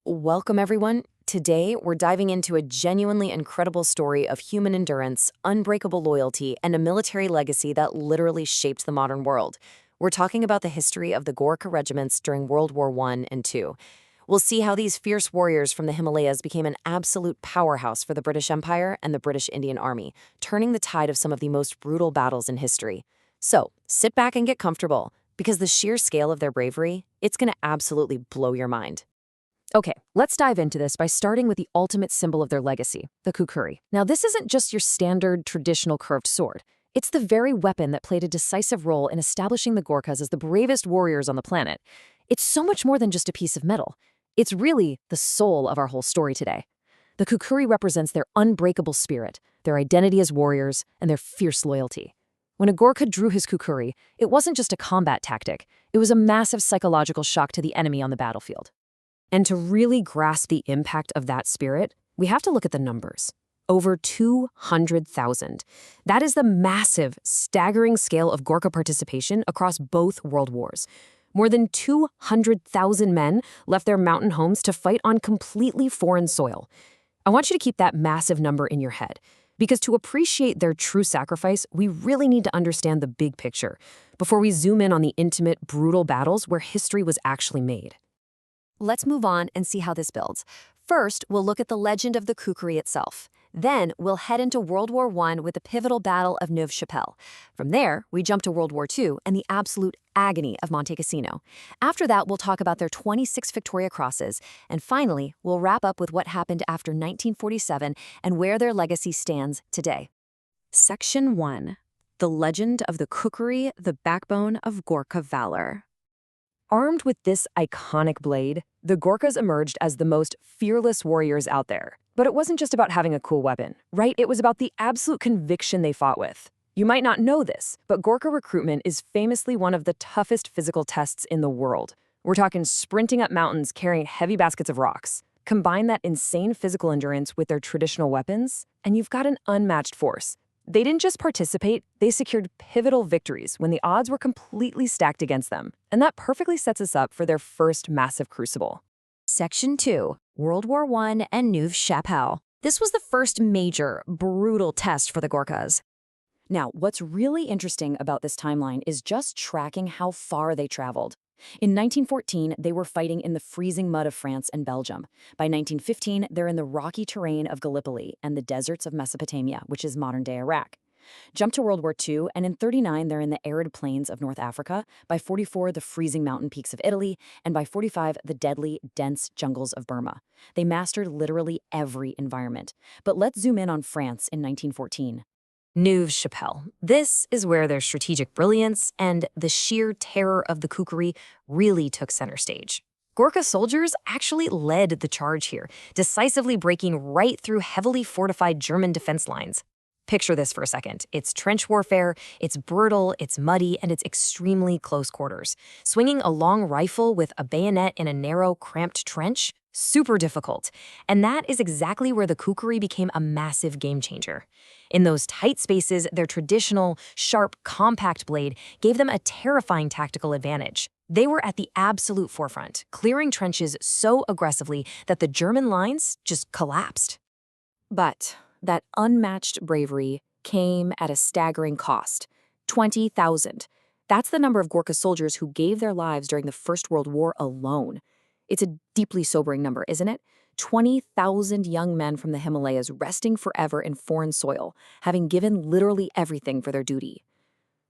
Welcome, everyone. Today, we're diving into a genuinely incredible story of human endurance, unbreakable loyalty, and a military legacy that literally shaped the modern world. We're talking about the history of the Gorkha regiments during World War I and II. We'll see how these fierce warriors from the Himalayas became an absolute powerhouse for the British Empire and the British Indian Army, turning the tide of some of the most brutal battles in history. So, sit back and get comfortable, because the sheer scale of their bravery, it's going to absolutely blow your mind. Okay, let's dive into this by starting with the ultimate symbol of their legacy, the Khukuri. Now, this isn't just your standard, traditional curved sword. It's the very weapon that played a decisive role in establishing the Gorkhas as the bravest warriors on the planet. It's so much more than just a piece of metal. It's really the soul of our whole story today. The Khukuri represents their unbreakable spirit, their identity as warriors, and their fierce loyalty. When a Gorkha drew his Khukuri, it wasn't just a combat tactic. It was a massive psychological shock to the enemy on the battlefield. And to really grasp the impact of that spirit, we have to look at the numbers. Over 200,000. That is the massive, staggering scale of Gorkha participation across both world wars. More than 200,000 men left their mountain homes to fight on completely foreign soil. I want you to keep that massive number in your head, because to appreciate their true sacrifice, we really need to understand the big picture before we zoom in on the intimate, brutal battles where history was actually made. Let's move on and see how this builds. First, we'll look at the legend of the Khukuri itself. Then, we'll head into World War I with the pivotal Battle of Neuve-Chapelle. From there, we jump to World War II and the absolute agony of Monte Cassino. After that, we'll talk about their 26 Victoria Crosses. And finally, we'll wrap up with what happened after 1947 and where their legacy stands today. Section 1. The Legend of the Khukuri, the Backbone of Gorkha Valor. Armed with this iconic blade, the Gorkhas emerged as the most fearless warriors out there. But it wasn't just about having a cool weapon, right? It was about the absolute conviction they fought with. You might not know this, but Gorkha recruitment is famously one of the toughest physical tests in the world. We're talking sprinting up mountains carrying heavy baskets of rocks. Combine that insane physical endurance with their traditional weapons, and you've got an unmatched force. They didn't just participate, they secured pivotal victories when the odds were completely stacked against them. And that perfectly sets us up for their first massive crucible. Section 2. World War I and Neuve-Chapelle. This was the first major, brutal test for the Gorkhas. Now, what's really interesting about this timeline is just tracking how far they traveled. In 1914, they were fighting in the freezing mud of France and Belgium. By 1915, they're in the rocky terrain of Gallipoli and the deserts of Mesopotamia, which is modern-day Iraq. Jump to World War II, and in 1939, they're in the arid plains of North Africa. By 1944, the freezing mountain peaks of Italy, and by 1945, the deadly, dense jungles of Burma. They mastered literally every environment. But let's zoom in on France in 1914. Neuve-Chapelle. This is where their strategic brilliance and the sheer terror of the Khukuri really took center stage. Gorkha soldiers actually led the charge here, decisively breaking right through heavily fortified German defense lines. Picture this for a second. It's trench warfare, it's brutal, it's muddy, and it's extremely close quarters. Swinging a long rifle with a bayonet in a narrow, cramped trench? Super difficult. And that is exactly where the Khukuri became a massive game changer. In those tight spaces, their traditional, sharp, compact blade gave them a terrifying tactical advantage. They were at the absolute forefront, clearing trenches so aggressively that the German lines just collapsed. But that unmatched bravery came at a staggering cost. 20,000. That's the number of Gorkha soldiers who gave their lives during the First World War alone. It's a deeply sobering number, isn't it? 20,000 young men from the Himalayas resting forever in foreign soil, having given literally everything for their duty.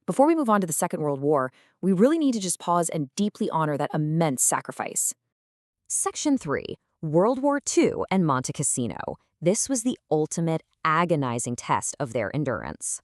Before we move on to the Second World War, we really need to just pause and deeply honor that immense sacrifice. Section 3. World War II and Monte Cassino. This was the ultimate agonizing test of their endurance.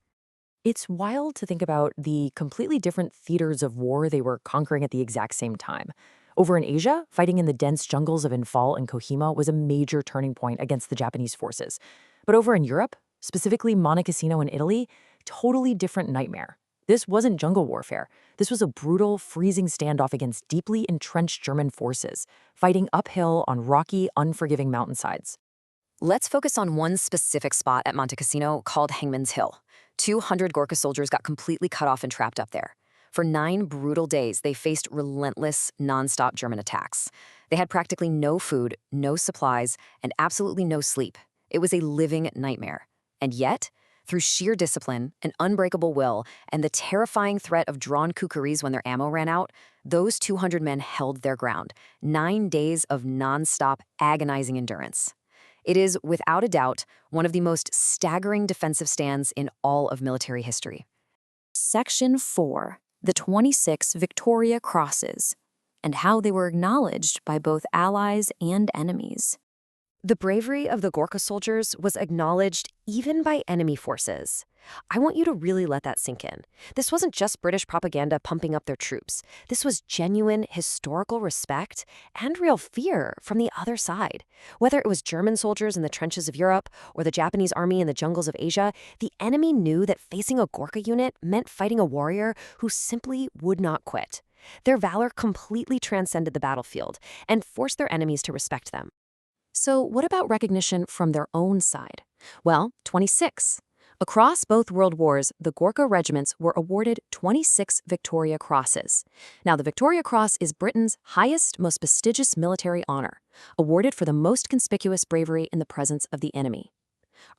It's wild to think about the completely different theaters of war they were conquering at the exact same time. Over in Asia, fighting in the dense jungles of Imphal and Kohima was a major turning point against the Japanese forces. But over in Europe, specifically Monte Cassino in Italy, totally different nightmare. This wasn't jungle warfare. This was a brutal, freezing standoff against deeply entrenched German forces, fighting uphill on rocky, unforgiving mountainsides. Let's focus on one specific spot at Monte Cassino called Hangman's Hill. 200 Gorkha soldiers got completely cut off and trapped up there. For 9 brutal days, they faced relentless, nonstop German attacks. They had practically no food, no supplies, and absolutely no sleep. It was a living nightmare. And yet, through sheer discipline, an unbreakable will, and the terrifying threat of drawn Khukuris when their ammo ran out, those 200 men held their ground. 9 days of nonstop, agonizing endurance. It is, without a doubt, one of the most staggering defensive stands in all of military history. Section 4. The 26 Victoria Crosses, and how they were acknowledged by both allies and enemies. The bravery of the Gorkha soldiers was acknowledged even by enemy forces. I want you to really let that sink in. This wasn't just British propaganda pumping up their troops. This was genuine historical respect and real fear from the other side. Whether it was German soldiers in the trenches of Europe or the Japanese army in the jungles of Asia, the enemy knew that facing a Gorkha unit meant fighting a warrior who simply would not quit. Their valor completely transcended the battlefield and forced their enemies to respect them. So what about recognition from their own side? Well, 26. Across both world wars, the Gorkha regiments were awarded 26 Victoria Crosses. Now, the Victoria Cross is Britain's highest, most prestigious military honor, awarded for the most conspicuous bravery in the presence of the enemy.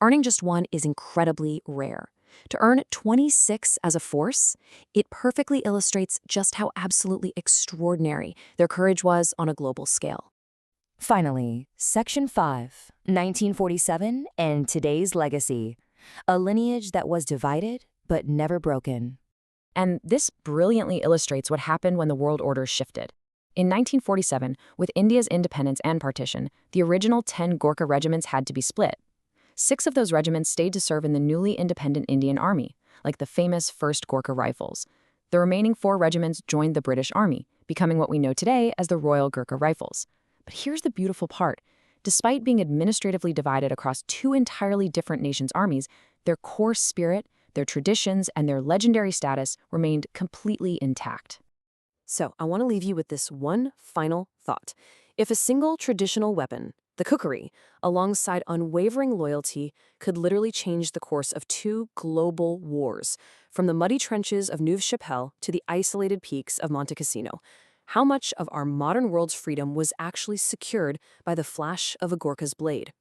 Earning just one is incredibly rare. To earn 26 as a force, it perfectly illustrates just how absolutely extraordinary their courage was on a global scale. Finally, Section 5, 1947 and today's legacy, a lineage that was divided but never broken. And this brilliantly illustrates what happened when the world order shifted. In 1947, with India's independence and partition, the original 10 Gorkha regiments had to be split. 6 of those regiments stayed to serve in the newly independent Indian Army, like the famous 1st Gorkha Rifles. The remaining 4 regiments joined the British Army, becoming what we know today as the Royal Gurkha Rifles. But here's the beautiful part. Despite being administratively divided across 2 entirely different nations' armies, their core spirit, their traditions, and their legendary status remained completely intact. So I want to leave you with this one final thought. If a single traditional weapon, the Khukuri, alongside unwavering loyalty, could literally change the course of 2 global wars, from the muddy trenches of Neuve-Chapelle to the isolated peaks of Monte Cassino, how much of our modern world's freedom was actually secured by the flash of a Gorkha's blade?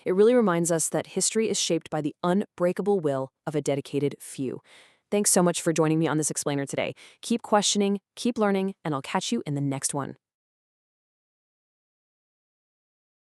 It really reminds us that history is shaped by the unbreakable will of a dedicated few. Thanks so much for joining me on this explainer today. Keep questioning, keep learning, and I'll catch you in the next one.